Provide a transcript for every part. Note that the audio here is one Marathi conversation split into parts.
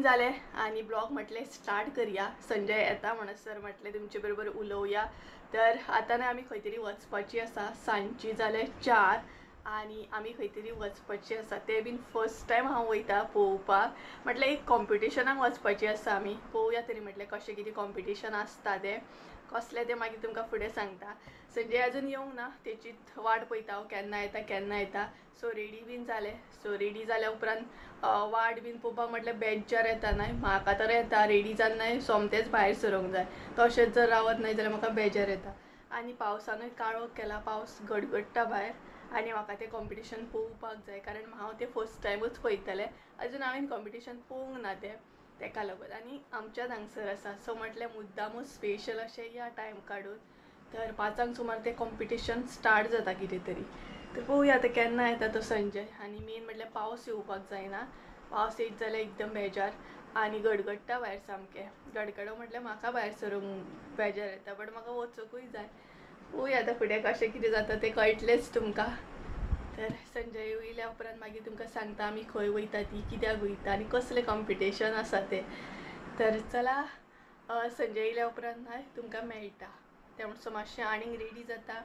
जालें आनी ब्लॉग म्हटलें स्टार्ट करुया. संजय येता म्हणसर म्हटलें तुमचे बरोबर उलोवया. तर आतां आमी खंय तरी वचपाची आसा. सांजची जाले 4 आनी आमी खंय तरी वचपाची आसा. ते बीन फर्स्ट टायम हांव वयता पळोवपाक. म्हटलें एक कॉम्पिटिशनाक वचपाची आसा आमी. पळोवया तरी म्हटलें कशें कितें कॉम्पिटिशन आसता तें कसलें तें मागीर तुमकां फुडें सांगता. संजय अजून येवंक ना, तेचीच वाट पळयता हांव केन्ना येता. सो रेडी बीन जालें. सो रेडी जाल्या उपरांत वाट बीन पळोवपाक म्हटलें बेंचार येता न्हय. म्हाका तर येता रेडी जावन न्हय सोमतेच भायर सरूंक जाय. तशेंच जर रावत न्हय जाल्यार म्हाका बेजार येता. आनी पावसानूय काळोख केला, पावस गडगडटा भायर आनी म्हाका तें कॉम्पिटिशन पळोवपाक जाय कारण हांव तें फर्स्ट टायमूच पळयतलें. अजून हांवें कॉम्पिटिशन पळोवंक ना तेका लागून. आनी आमच्याच हांगसर आसा सो म्हटलें मुद्दामूच स्पेशल अशें या टायम काडून. तर 5 सुमार तें कॉम्पिटिशन स्टार्ट जाता कितें तरी. तर पळोवया आतां केन्ना येता तो संजय. आनी मेन म्हटल्यार पावस येवपाक जायना. पावस येत जाल्यार एकदम बेजार आनी गडगडटा भायर सामकें. गडगडो म्हटल्यार म्हाका भायर सरूंक बेजार येता बट म्हाका वचूंकूय जाय. पळोवया आतां फुडें कशें कितें जाता तें कळटलेंच तुमकां. तर संजय येयल्या उपरांत मागीर तुमकां सांगता आमी खंय वयता ती, कित्याक वयता आनी कसलें कॉम्पिटिशन आसा तें. तर चला संजय येयल्या उपरांत तुमकां मेळटा. त्या म्हणसर मातशें आनीक रेडी जाता.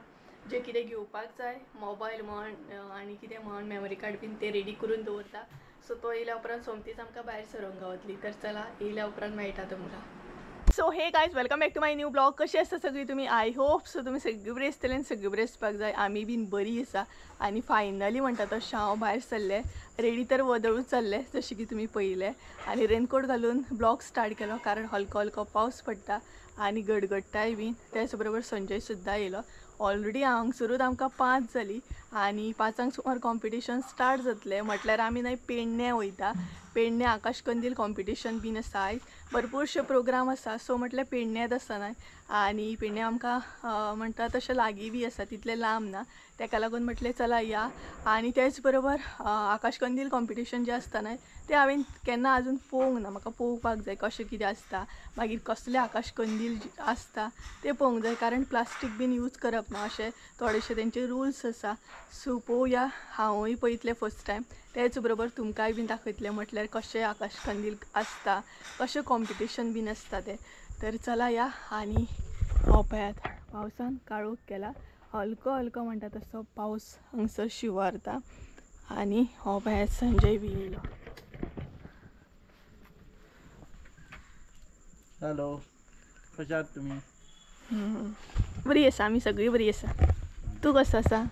जें कितें घेवपाक जाय मोबायल म्हण आनी कितें म्हण मेमरी कार्ड बीन तें रेडी करून दवरता. सो तो येयल्या उपरांत सोमतीच आमकां भायर सरूंक गावतली. तर चला येयल्या उपरांत मेळटा तुमकां. So hey guys welcome back to my new blog. कशी आसता सगळीं तुमी? आय होप सो तुमी सगळीं बरी आसतली आनी सगळीं बरी आसपाक जाय. आमी बीन बरी आसा. आनी फायनली म्हणटा तशें हांव भायर सरलें. रेडी तर वदळूच चल्लें जशें की तुमी पळयलें. आनी रेनकोट घालून ब्लॉग स्टार्ट केलो कारण हलको हलको पावस पडटा आनी गडगडटाय बीन. त्याच बरोबर संजय सुद्दां येयलो. ऑलरेडी हांगसरूच आमकां 5 जाली आनी 5 सुमार कॉम्पिटिशन स्टार्ट जातलें. म्हटल्यार आमी न्हय पेडणे वयता. पेडणे आकाश कंदील कॉम्पिटिशन बीन आसा. आयज भरपूरशे प्रोग्राम आसा. सो म्हटल्यार पेडण्यात आसा न्हय आनी पेडणे आमकां म्हणटा तशें लागीं बी आसा, तितलें लांब ना. तेका लागून म्हटलें चला या. आनी तेच बरोबर आकाश कंदील कॉम्पिटिशन जें आसता न्हय तें हांवें केन्ना आजून पळोवंक ना. म्हाका पळोवपाक जाय कशें कितें आसता, मागीर कसलें आकाश कंदील आसता तें पळोवंक जाय कारण प्लास्टीक बीन यूज करप ना अशें थोडेशे तेंचे रुल्स आसा. सो पळोवया. हांवूय पळयतलें फर्स्ट टायम. तेच बरोबर तुमकांय बीन दाखयतलें म्हटल्यार कशें आकाश कंदील आसता, कशें कॉम्पिटिशन बीन आसता तें. तर चला या. आनी हो पळयात पावसान काळोख केला. हलको हलको म्हणटा तसो पावस हांगसर शिवारता. आनी हो पळयात संजय बी येयलो. हॅलो, कशें आहात तुमी? बरी आसा, आमी सगळीं बरी आसा. तूं कसो आसा?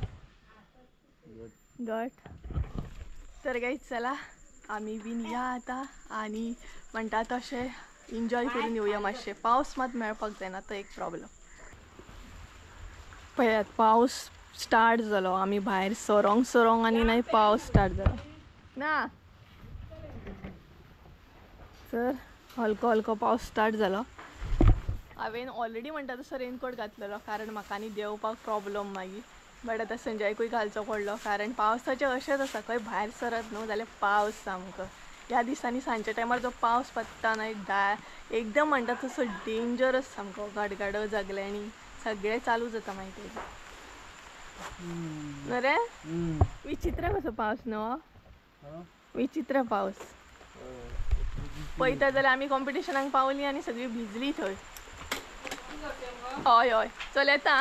गट. तर गायज चला आमी बीन या आतां आनी म्हणटा तशें एन्जॉय करून येवया मातशें. पावस मात मेळपाक जायना तो एक प्रॉब्लम. पळयात पावस स्टार्ट जालो. आमी भायर सरोंक आनी न्हय पावस स्टार्ट जालो ना. तर हलको हलको पावस स्टार्ट जालो. हांवें ऑलरेडी म्हणटा तसो रेनकोट घातलेलो कारण म्हाका आनी देंवपाक प्रॉब्लम मागीर. बट आतां संजयकूय घालचो पडलो कारण पावसाचें अशेंच आसा खंय भायर सरत न्हू जाल्यार पावस सामको. ह्या दिसांनी सांजच्या टायमार जो पावस पडटा न्हय एकदम म्हणटा तसो डेंजरस सामको. गडगडो जगल्यांनी सगळें चालू जाता मागीर तेजें. न्हू रे? विचित्र कसो पावस न्हू. विचित्र पावस. पळयता जाल्यार आमी कॉम्पिटिशनाक पावलीं आनी सगळीं भिजलीं थंय. हय हय चल येता.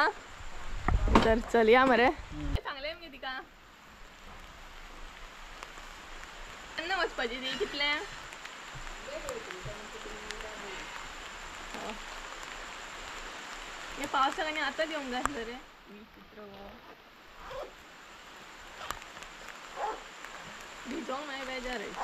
तर चलया मरे. सांगलें मगे तिका केन्ना वचपाची ती कितलें. हे पावसाक आनी आतां येवंक जाय आसलें रे. विचित्र भिजोंक मागीर बेजार येता.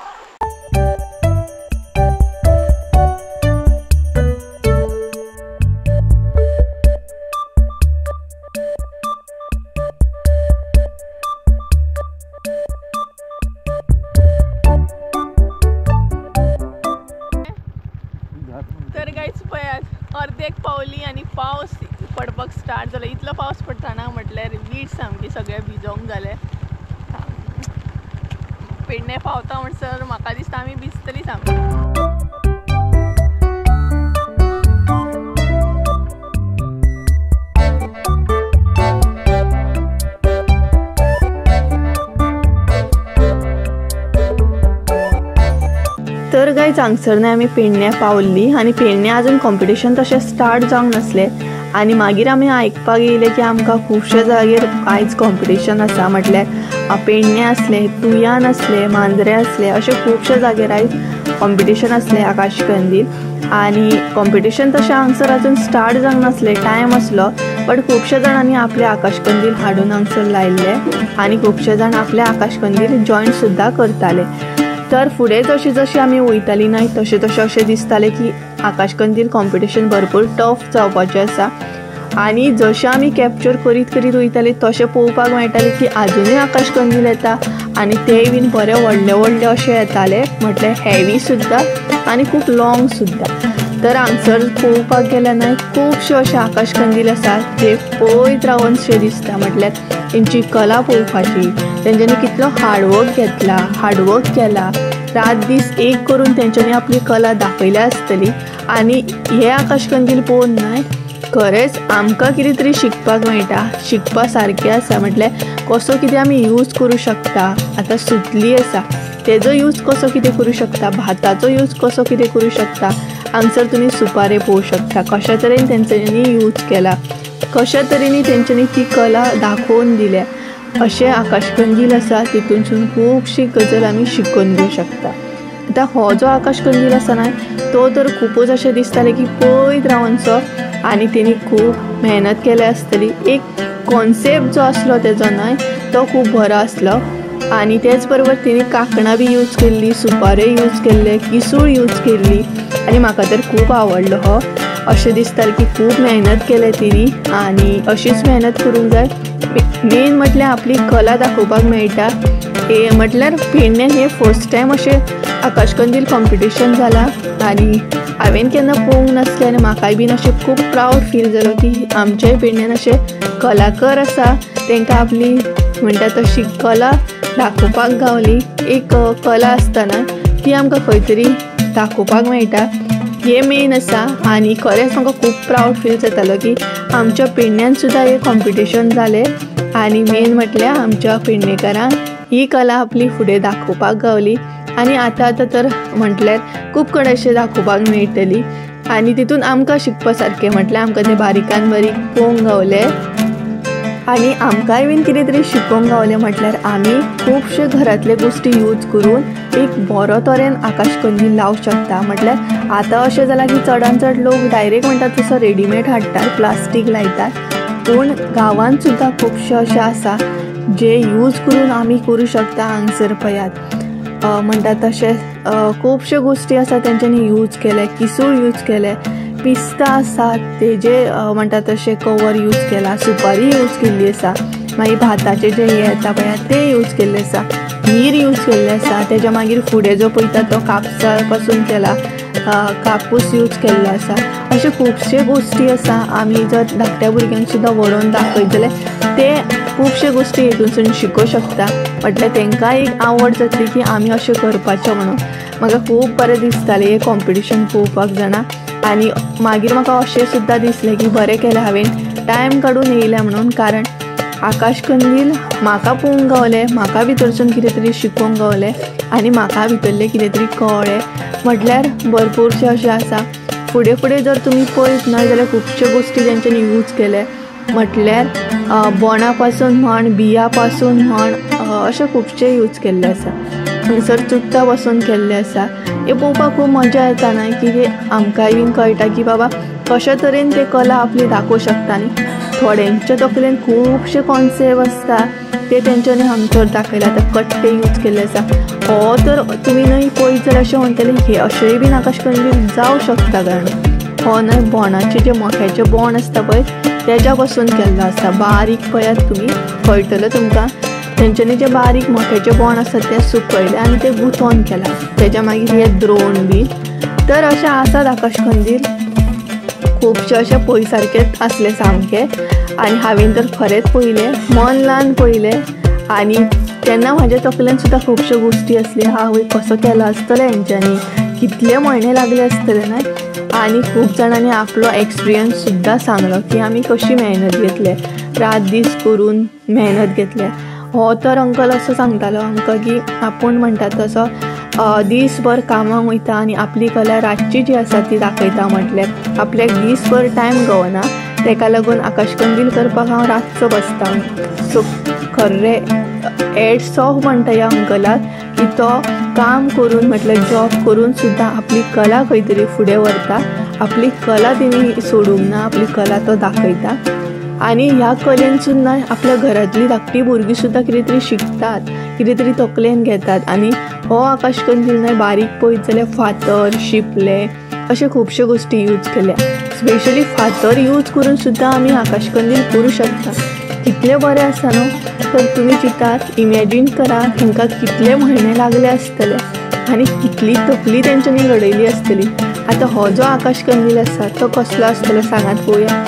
तर गायज पळयात अर्देक पावली आनी पावस पडपाक स्टार्ट जालो. इतलो पावस पडटा ना म्हटल्यार वीट सामकी सगळें भिजोंक जालें. पेडणे पावता म्हणसर म्हाका दिसता आमी भिजतलीं सामकी. तर गायज हांगसर आमी पेडण्या पावल्ली आनी पेडण्या अजून कॉम्पिटिशन तशें स्टार्ट जावंक नासलें आनी मागीर आमी आयकपाक येयलें की आमकां खुबशे जाग्यार आयज कॉम्पिटिशन आसा. म्हटल्यार पेडण्या आसलें, तुयान आसलें, मांद्रे आसलें, अशें खुबशे जाग्यार आयज कॉम्पिटिशन आसलें आकाश कंदील. आनी कॉम्पिटिशन तशें हांगसर अजून स्टार्ट जावंक नासलें, टायम आसलो, बट खुबशे जाणांनी आपले आकाश कंदील हाडून हांगसर लायिल्ले आनी खुबशे जाण आपले आकाश कंदील जॉयन सुद्दां करताले. तर फुडें जशी जशी आमी वयतालीं नाय तशें तशें अशें दिसतालें की आकाश कंदील कॉम्पिटिशन भरपूर टफ जावपाचें आसा. आनी जशें आमी कॅप्चर करीत करीत वयतालीं तशें पळोवपाक मेळटालें की आजुनूय आकाश कंदील येता आनी तेय बीन बरे व्हडले व्हडले अशे येताले, म्हटल्यार हेवी सुद्दां आनी खूब लाँग सुद्दां. तर हांगसर पळोवपाक गेल्यार न्हय खुबशे अशे आकाश कंदील आसात जे पळयत रावन शें दिसता. म्हटल्यार तेंची कला पळोवपाची, तेंच्यांनी कितलो हार्डवर्क केला, रात दीस एक करून तेंच्यांनी आपली कला दाखयल्या आसतली. आनी हे आकाश कंदील पळोवन न्हय खरेंच आमकां कितें तरी शिकपाक मेळटा, शिकपा सारकें आसा. म्हटल्यार कसो कितें आमी यूज करूं शकता. आतां सुतली आसा तेजो यूज कसो कितें करूं शकता, भाताचो यूज कसो कितें करूं शकता. हांगसर तुमी सुपारे पळोवंक शकता, कशा तरेन तेंच्यांनी यूज केला, कशा तरेनी तेंच्यांनी ती कला दाखोवन दिल्या. अशें आकाश कंदील आसा, तितूनसून खुबशी गजाल आमी शिकून घेवंक शकता. आतां हो जो आकाश कंदील आसा न्हय तो तर खुबूच अशें दिसतालें की पळयत रावनसो आनी तेणी खूब मेहनत केली आसतली. एक कॉन्सेप्ट जो आसलो तेजो न्हय तो खूब बरो आसलो. आनी तेच बरोबर तेणी कांकणां बी यूज केल्ली, सुपारे यूज केल्ले, किसूळ यूज केल्ली आनी म्हाका तर खूब आवडलो हो. अशें दिसतालें की खूब मेहनत केले तेणी आनी अशीच मेहनत करूंक जाय. मेन म्हटल्यार आपली कला दाखोवपाक मेळटा. हे म्हटल्यार पेडण्यान हे फर्स्ट टायम अशें आकाश कंदील कॉम्पिटिशन जालां आनी हांवें केन्ना पळोवंक नासलें आनी म्हाकाय बीन अशें खूब प्रावड फील जालो की आमच्याय पेडण्यान अशे कलाकार आसा, तांकां आपली म्हणटा तशी कला दाखोवपाक गावली. एक कला आसतना ती आमकां खंय तरी दाखोवपाक मेळटा, हे मेन आसा. आनी खरेंच म्हाका खूब प्रावड फील जातालो की आमच्या पेडण्यान सुद्दां हे कॉम्पिटिशन जालें आनी मेन म्हटल्यार आमच्या पेडणेकारांक ही कला आपली फुडें दाखोवपाक गावली. आनी आतां तर म्हटल्यार खूब कडेन अशें दाखोवपाक मेळटली आनी तितून आमकां शिकपा सारकें म्हटल्यार आमकां तें बारीकान बारीक पळोवंक गावलें आनी आमकांय बीन कितें तरी शिकोवंक गावलें. म्हटल्यार आमी खुबशे घरांतले गोश्टी यूज करून एक बरो तरेन आकाश कंदील लावंक शकता. म्हटल्यार आतां अशें जालां की चडान चड लोक डायरेक्ट म्हणटात तसो रेडीमेड हाडटात, प्लास्टीक लायतात, पूण गांवांत सुद्दां खुबशे अशें आसा जे यूज करून आमी करूं शकता. हांगसर पळयात म्हणटात तशें खुबश्यो गोश्टी आसा तेंच्यांनी यूज केले, किसूळ यूज केले, पिस्ता आसात तेजे म्हणटात तशें कवर यूज केला, सुपारी यूज केल्ली आसा, मागीर भाताचे जे हे येता पळयात ते यूज केल्ले आसा, हीर यूज केल्ले आसा. तेज्या मागीर फुडें जो पळयता तो कापसा पासून केला, कापूस यूज केल्लो आसा. अशे खुबशे गोश्टी आसा. आमी जर धाकट्या भुरग्यांक सुद्दां व्हरोन दाखयत जाल्यार ते खुबशे गोश्टी हेतूनसून शिकोवंक शकता. म्हटल्यार तांकां एक आवड जातली की आमी अशें करपाचें म्हणून. म्हाका खूब बरें दिसतालें हें कॉम्पिटिशन पळोवपाक जाणा. आनी मागीर म्हाका अशें सुद्दां दिसलें की बरें केलें हांवें टायम काडून येयलें म्हणून, कारण आकाश कंदील म्हाका पळोवंक गावलें, म्हाका भितरसून कितें तरी शिकोवंक गावलें आनी म्हाका भितरलें कितें तरी कळ्ळें. म्हटल्यार भरपूरशे अशें आसा. फुडें फुडें जर तुमी पळयत ना जाल्यार खुबश्यो गोश्टी तेंच्यांनी यूज केले. म्हटल्यार बोंडा पासून म्हण, बिया पासून म्हण, अशें खुबशे यूज केल्ले आसा. थंयसर चुट्टां पासून केल्ले आसा. हे पळोवपाक खूब मजा येता न्हय की आमकांय बीन कळटा की बाबा कशा तरेन ते कला आपली दाखोवंक शकता. न्ही थोड्यांच्या तकलेन खुबशे कॉन्सेप्ट आसता ते तेंच्यांनी हांगसर दाखयला. आतां कट्टे यूज केल्ले आसा. हो तर तुमी न्हय पळयत जाल्यार अशें म्हणटले हे अशेंय बीन आकाश कंदील जावं शकता, कारण हो न्हय बोंडाचे जे मोठ्याचे बोंड आसता पळय तेज्या पासून केल्लो आसा. बारीक पळयात तुमी कळटलें तुमकां. तेंच्यांनी जे बारीक मोठ्याचे बोंड आसात ते सुकयले आनी ते गुंथोन केला. तेज्या मागीर हे द्रोण बी. तर अशें आसात आकाश कंदील खुबशे अशें पळय सारकेंच आसले सामकें. आनी हांवें तर खरेंच पळयलें, मन लावन पळयलें आनी तेन्ना म्हाज्या तकलेन सुद्दां खुबश्यो गोश्टी आसल्यो. आवय कसो केलो आसतलो हेंच्यांनी, कितले म्हयने लागले आसतले न्हय. आनी खूब जाणांनी आपलो एक्सपिरियन्स सुद्दां सांगलो की आमी कशी मेहनत घेतले, रात दीस करून मेहनत घेतले. हो तर अंकल असो सांगतालो आमकां की आपूण म्हणटा तसो दीसभर कामाक वयता आनी आपली कला रातची जी आसा ती दाखयता. म्हटल्यार आपल्याक दीसभर टायम गावना, तेका लागून आकाश कंदील करपाक हांव रातचो बसता. सो खरें हॅट्स ऑफ म्हणटा ह्या अंकलाक की तो काम करून म्हटल्यार जॉब करून सुद्दां आपली कला खंय तरी फुडें व्हरता. आपली कला तेणी सोडूंक ना, आपली कला तो दाखयता. आनी ह्या कलेनसून ना आपल्या घरांतली धाकटी भुरगीं सुद्दां कितें तरी शिकतात, कितें तरी तकलेन घेतात. आनी हो आकाश कंदील न्हय बारीक पळयत जाल्यार फातर, शिपले अशे खुबश्यो गोश्टी यूज केल्या. स्पेशली फातर यूज करून सुद्दां आमी आकाश कंदील करूं शकता. कितले बरें आसा न्हू. तर तुमी चिंतात, इमॅजीन करा तांकां कितले म्हयने लागले आसतले आनी कितली तकली तेंच्यांनी लडयली आसतली. आतां हो जो आकाश कंदील आसा तो कसलो आसतलो सांगात पळोवया.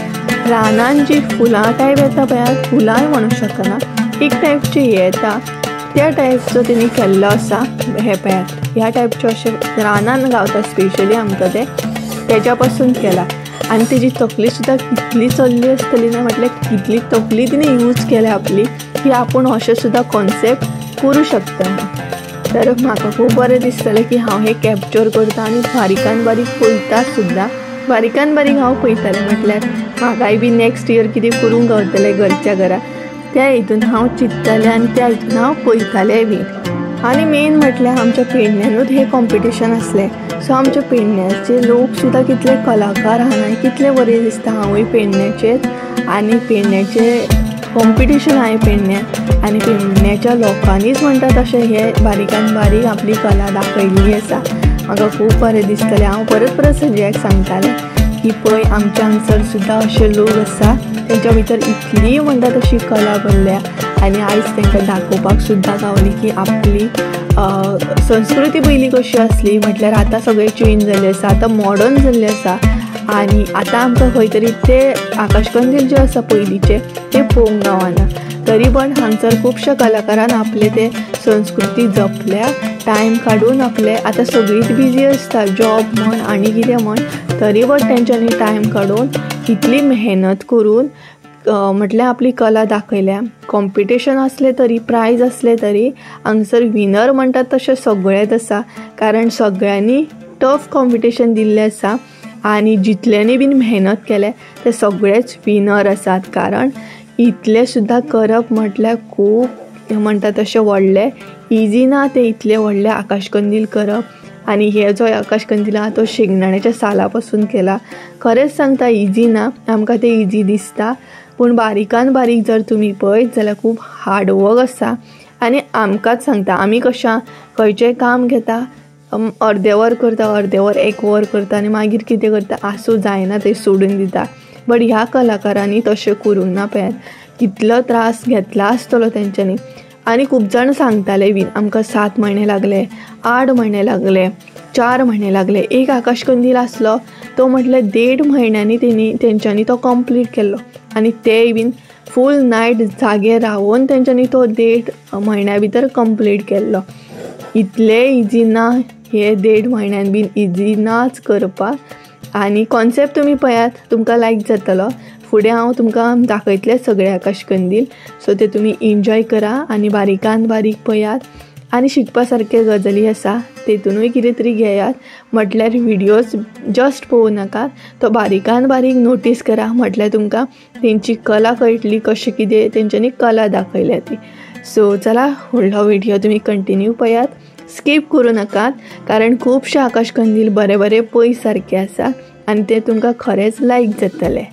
रानान जी फुलां टायप येता पळयात, फुलांय म्हणूं शकना, एक टायपची हे येता त्या टायपचो तेणी केल्लो आसा. हे पळयात ह्या टायपचे अशे रानान गावता स्पेशली आमकां ते, तेज्या पासून केला. आनी तेजी तकली सुद्दां कितली चल्ली आसतली ना, म्हटल्यार कितली तकली तिणें यूज केल्या आपली की आपूण अशें सुद्दां कॉन्सेप्ट करूं शकता. तर म्हाका खूब बरें दिसतलें की हांव हे कॅप्चर करता आनी बारीकान बारीक पळयता सुद्दां. बारीकान बारीक हांव पळयतालें, म्हटल्यार म्हाकाय बी नेक्स्ट इयर कितें करूंक गावतलें घरच्या घरा, त्या हितून हांव चिंततालें आनी त्या हितून हांव पळयतालें बी. आनी मेन म्हटल्यार आमच्या पेडण्यांनूच हे कॉम्पिटिशन आसलें. सो आमच्या पेडण्याचे लोक सुद्दां कितले कलाकार आहा ना, कितले बरें दिसता. हांवूय पेडण्याचेर आनी पेडण्याचे कॉम्पिटिशन हांवें पेडण्यां आनी पेडण्याच्या लोकांनीच म्हणटा तशें हे बारीकान बारीक आपली कला दाखयल्ली आसा. म्हाका खूब बरें दिसतलें. हांव परत परत सगळ्याक सांगतालें की पळय आमच्या हांगसर सुद्दां अशे लोक आसा तेंच्या भितर इतली म्हणटा तशी कला भरल्या आनी आयज तांकां दाखोवपाक सुद्दां गावली की आपली संस्कृती पयलीं कशी आसली. म्हटल्यार आतां सगळें चेंज जाल्लें आसा, आतां मॉडर्न जाल्लें आसा आनी आतां आमकां खंय तरी ते आकाश कंदील जे आसा पयलींचे ते पळोवंक गावना. तरी पण हांगसर खुबश्या कलाकारान आपले ते संस्कृती जपल्या, टायम काडून आपले. आतां सगळींच बिजी आसता, जॉब म्हण आनी कितें म्हण, तरी पण तेंच्यांनी टायम काडून इतली मेहनत करून म्हटल्यार आपली कला दाखयल्या. कॉम्पिटिशन असले तरी, प्रायज असले तरी हांगसर विनर म्हणटात तशें सगळेच आसा. कारण सगळ्यांनी टफ कॉम्पिटिशन दिल्लें आसा आनी जितल्यांनी बीन मेहनत केले ते सगळेच विनर आसात. कारण इतले सुद्दां करप म्हटल्यार खूब म्हणटा तशें व्हडलें इजी ना. ते इतले व्हडले आकाश कंदील करप आनी हे जो आकाश कंदील आहा तो शेंगदाण्याच्या साला पासून केला. खरेंच सांगता इजी ना, आमकां ते इजी दिसता पूण बारीकान बारीक जर तुमी पळयत जाल्यार खूब हार्डवर्क आसा. आनी आमकांच सांगता, आमी कशा खंयचेंय काम घेता अर्दे वर करता, अर्दे वर एक वर करता आनी मागीर कितें करता, आसूं जायना ते सोडून दिता. बट ह्या कलाकारांनी तशें करूंक ना. पळयात कितलो त्रास घेतला आसतलो तेंच्यांनी. आनी खूब जाण सांगताले बीन आमकां 7 म्हयने लागले, 8 म्हयने लागले, 4 म्हयने लागले. एक आकाश कंदील आसलो तो म्हटल्यार 1.5 म्हयन्यांनी तेंच्यांनी तो कंप्लीट केल्लो आनी तेय बीन फूल नायट जागे रावून तेंच्यांनी तो 1.5 म्हयन्या भितर कंप्लीट केल्लो. इतले इजी ना हे 1.5 म्हयन्यान बीन, इजी नाच करपाक. आनी कॉन्सेप्ट तुमी पळयात, तुमकां लायक जातलो. फुडें हांव तुमकां दाखयतलें सगळे आकाश कंदील. सो ते तुमी एन्जॉय करा आनी बारीकान बारीक पळयात. आनी शिकपा सारके गजाली आसा, तेतुनूय कितें तरी घेयात. म्हटल्यार व्हिडियोज जस्ट पळोवं नाकात, तो बारीकान बारीक नोटीस करा. म्हटल्यार तुमकां तेंची कला कळटली, कशें कितें तेंच्यांनी कला दाखयल्या ती. सो चला, व्हडलो व्हिडियो तुमी कंटिन्यू पळयात, स्कीप करूं नाकात. कारण खुबशे आकाश कंदील बरे बरे पयस सारके आसा आनी ते तुमकां खरेंच लायक जातले.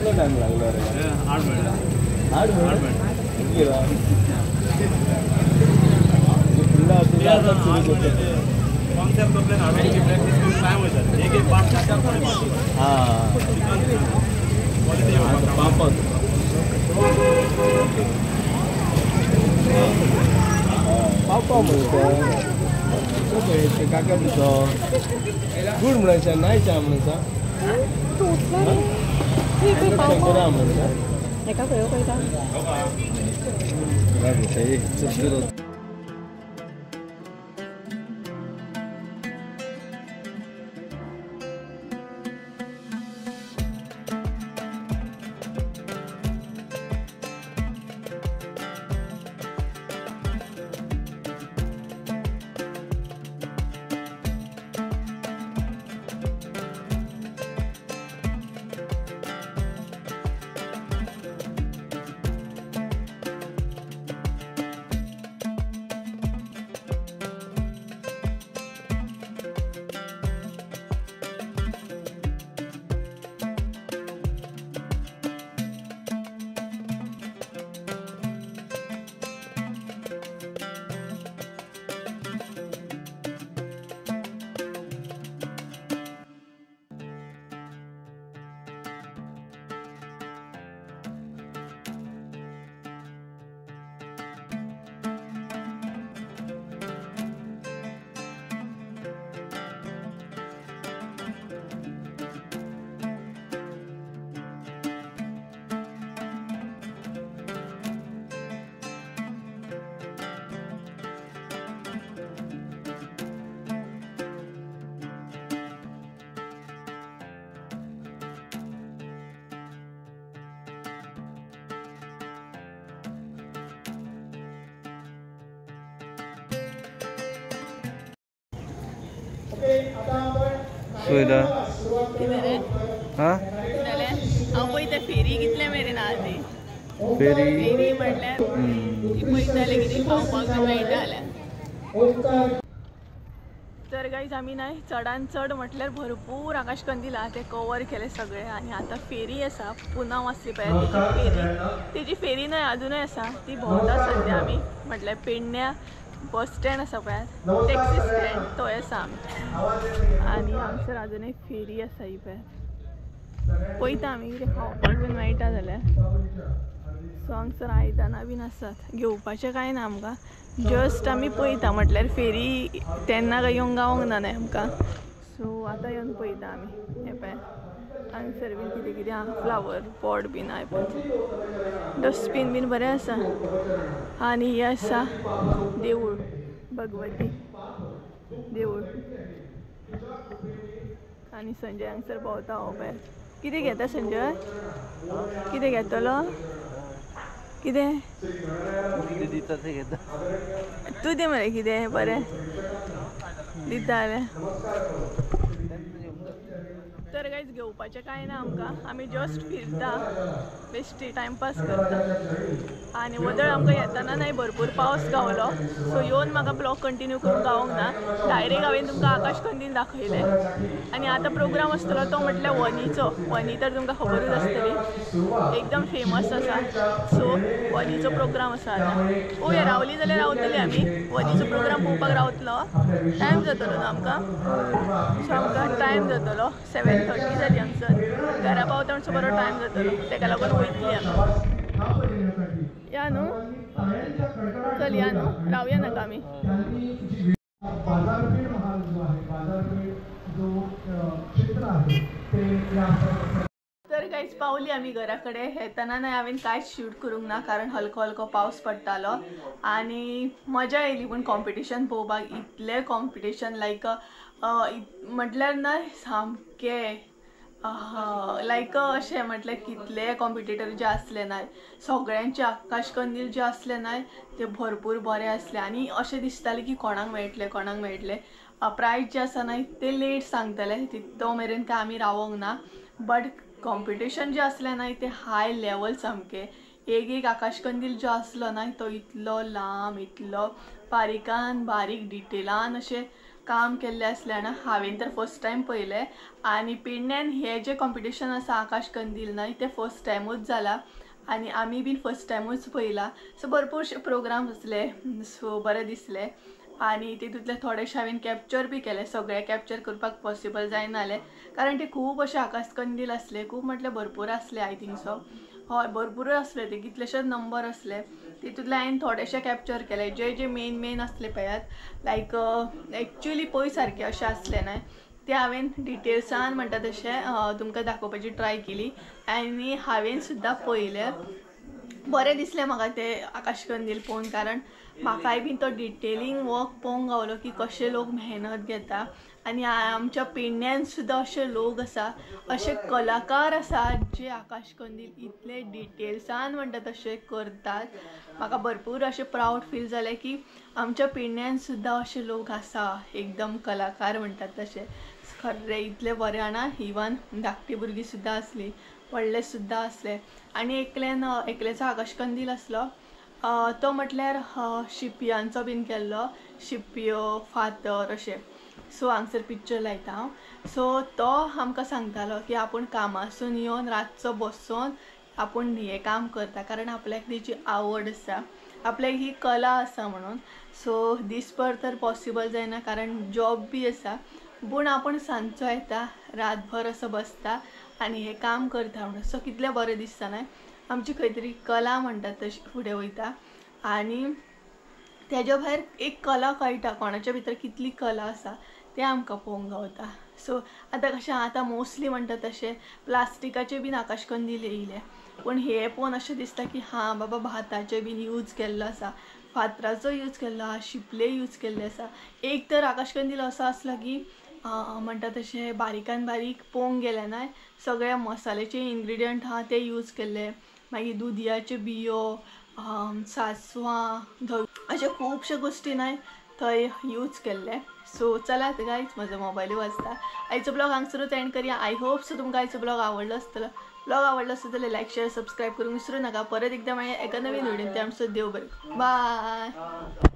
कितना टाइम लागला रे 8 मिनिट 8 मिनिट 8 मिनिट गेला पुन्हा तुला कॉन्सेप्ट आपल्या हार्डवेअरची प्रॅक्टिस करून टाइम होता एक पार्ट हां पापड पापा म्हणतो ते काका म्हणतो गुड म्हणायचा नाही चहा म्हणायचा करा म्हणतो एका खंय पळयता एक चुकीरो सुविधा कितें रे हां जाल्यार हांव पळयता फेरी कितले मेरेन आहा ती फेरी फेरी म्हणल्यार पळयताले कितें खावपाक मेळटा जाल्यार तर गाईज आमी न्हय चडान चड म्हटल्यार भरपूर आकाशकंदील आहा ते कवर केले सगळे आणि आता फेरी आसा पुनव आसली पळय तेजी फेरी न्हय अजुनूय आसा ती भोंवता सद्या आमी म्हटल्यार पेडण्या बस स्टँड आसा पळय टॅक्सी स्टँड थंय आसा आमी आनी हांगसर अजुनूय फेरी आसा ही पळय पळयता आमी कितें खावपाक बीन मेळटा जाल्यार सो हांगसर आयदनां बीन आसात घेवपाचें कांय ना आमकां जस्ट आमी पळयता म्हटल्यार फेरी तेन्ना काय येवंक गावोंक ना न्हय आमकां सो आतां येवन पळयता आमी हें पळय हांगसर बीन कितें कितें आहा फ्लावर पॉट बीन आहा पळय डस्टबीन बीन बरें आसा आनी हें आसा देवूळ भगवती देवूळ आनी संजय हांगसर भोंवता हो पळय कितें घेता संजय कितें घेतलो कितें दिता ते घेता तूं दे मरे कितें बरें दिता जाल्यार तर कांयच घेवपाचें कांय ना आमकां आमी जस्ट फिरता बेश्टी टायमपास करता आनी वदळ आमकां येताना न्हय भरपूर पावस गावलो सो येवन म्हाका ब्लॉग कंटिन्यू करूंक गावोंक ना डायरेक्ट हांवें तुमकां आकाशकंदील दाखयले आनी आतां प्रोग्राम आसतलो तो म्हटल्यार वनी तर तुमकां खबरूच आसतली एकदम फेमस आसा सो वनीचो प्रोग्राम आसा आतां पळोवया रावली जाल्यार रावतली आमी वनीचो प्रोग्राम पळोवपाक रावतलो टायम जातलो न्हू आमकां सो आमकां टायम जातलो 7:30 जाली हांगसर घरा पावता म्हणसर बरो टायम जातलो तेका लागून वयतली आमी या न्हू चल या न्हू रावया नाका आमी बाजारपेठ महाल जो आहे बाजारपेठ जो क्षेत्र आहे ते तर कांयच पावली आमी घरा कडेन येतना न्हय हांवें कांयच शूट करूंक ना कारण हलको हलको पावस पडटालो आनी मजा येयली पूण कॉम्पिटिशन पळोवपाक इतलें कॉम्पिटिशन लायक म्हटल्यार न्हय सामकें लायक अशें म्हटल्यार कितले कॉम्पिटिटर जे आसले न्हय सगळ्यांचे आकाशकंदील जे आसले न्हय ते भरपूर बरे आसले आनी अशें दिसतालें की कोणाक मेळटले प्रायज जे आसा न्हय ते लेट सांगतले तो मेरेन काय आमी रावोंक ना बट कॉम्पिटिशन जे आसलें न्हय ते हाय लेवल सामकें एक आकाशकंदील जो आसलो न्हय तो इतलो लांब इतलो बारीकान बारीक डिटेलान अशें काम केल्लें असल्यान हांवें तर फर्स्ट टायम पळयलें आनी पेडण्यान हे जे कॉम्पिटिशन आसा आकाश कंदील न्हय ते फर्स्ट टायमूच जाला आनी आमी बीन फर्स्ट टायमूच पळयला. सो भरपूरशे प्रोग्राम आसले सो बरें दिसलें आनी तितूंतले थोडेशे हांवें कॅप्चर बी केले. सगळे कॅप्चर करपाक पॉसिबल जायनासलें कारण ते खूब अशे आकाश कंदील आसले, खूब म्हटल्यार भरपूर आसले. आय थिंक सो हय भरपूर आसले ते कितलेशेच नंबर आसले. तितूंतले हांवें थोडेशे कॅप्चर केले जे मेन आसले पळयात लायक एक्चुअली पळय सारके अशें आसले न्हय ते हांवें डिटेल्सान म्हणटा तशें तुमकां दाखोवपाची ट्राय केली आनी हांवें सुद्दां पळयले. बरें दिसलें म्हाका ते आकाश कंदील पळोवन कारण म्हाकाय बीन तो डिटेलिंग वर्क पळोवंक गावलो की कशे लोक मेहनत घेता आनी आमच्या पेडण्यान सुद्दां अशे लोक आसा अशे कलाकार आसात जे आकाश कंदील इतले डिटेल्सान म्हणटा तशें करतात. म्हाका भरपूर अशें प्रावड फील जालें की आमच्या पेडण्यान सुद्दां अशे लोक आसा एकदम कलाकार म्हणटात तशे. खरें इतले बरें आना इवन धाकटी भुरगीं सुद्दां आसलीं व्हडले सुद्दां आसले आनी एकल्याचो आकाश कंदील आसलो तो म्हटल्यार शिपयांचो बीन केल्लो शिपयो फातर अशे. सो हांगसर पिक्चर लायता हांव. सो तो आमकां सांगतालो की आपूण कामासून येवन रातचो बसून आपूण हें काम करता कारण आपल्याक तेची आवड आसा, आपल्याक ही कला आसा म्हणून. सो दिसभर तर पॉसिबल जायना कारण जॉब बी आसा पूण आपूण सांजचो येता रातभर असो बसता आनी हें काम करता म्हणून. सो कितलें बरें दिसता न्हय आमची खंय तरी कला म्हणटात तशी फुडें वयता आनी तेज्या भायर एक कला कळटा कोणाच्या भितर कितली कला आसा तें आमकां पळोवंक गावता. सो आतां कशें आतां मोस्टली म्हणटा तशें प्लास्टिकाचे बीन आकाश कंदील येयले पूण हे पळोवन अशें दिसता की हां बाबा भाताचे बीन यूज केल्लो आसा, फातराचो यूज केल्लो आसा, शिपले यूज केल्ले आसा. एक तर आकाश कंदील असो आसलो की म्हणटा तशें बारीकान बारीक पळोवंक गेलें न्हय सगळे मसाल्याचे इन्ग्रिडियंट आहा ते यूज केल्ले, मागीर दुदयाचे बियो, सासवां, अशे खुबशे गोश्टी न्हय थंय यूज केल्ले. सो चलात गायज म्हजो मोबायल वाजता. आयचो ब्लॉग हांगसरूच एंड करया. आय होप सो तुमकां आयचो ब्लॉग आवडलो आसतलो. ब्लॉग आवडलो आसत जाल्यार लायक शेअर सबस्क्राईब करूंक विसरू नका. परत एकदा मेळया एका नवीन व्हिडिओन. ते आमचो देव बरें. बाय.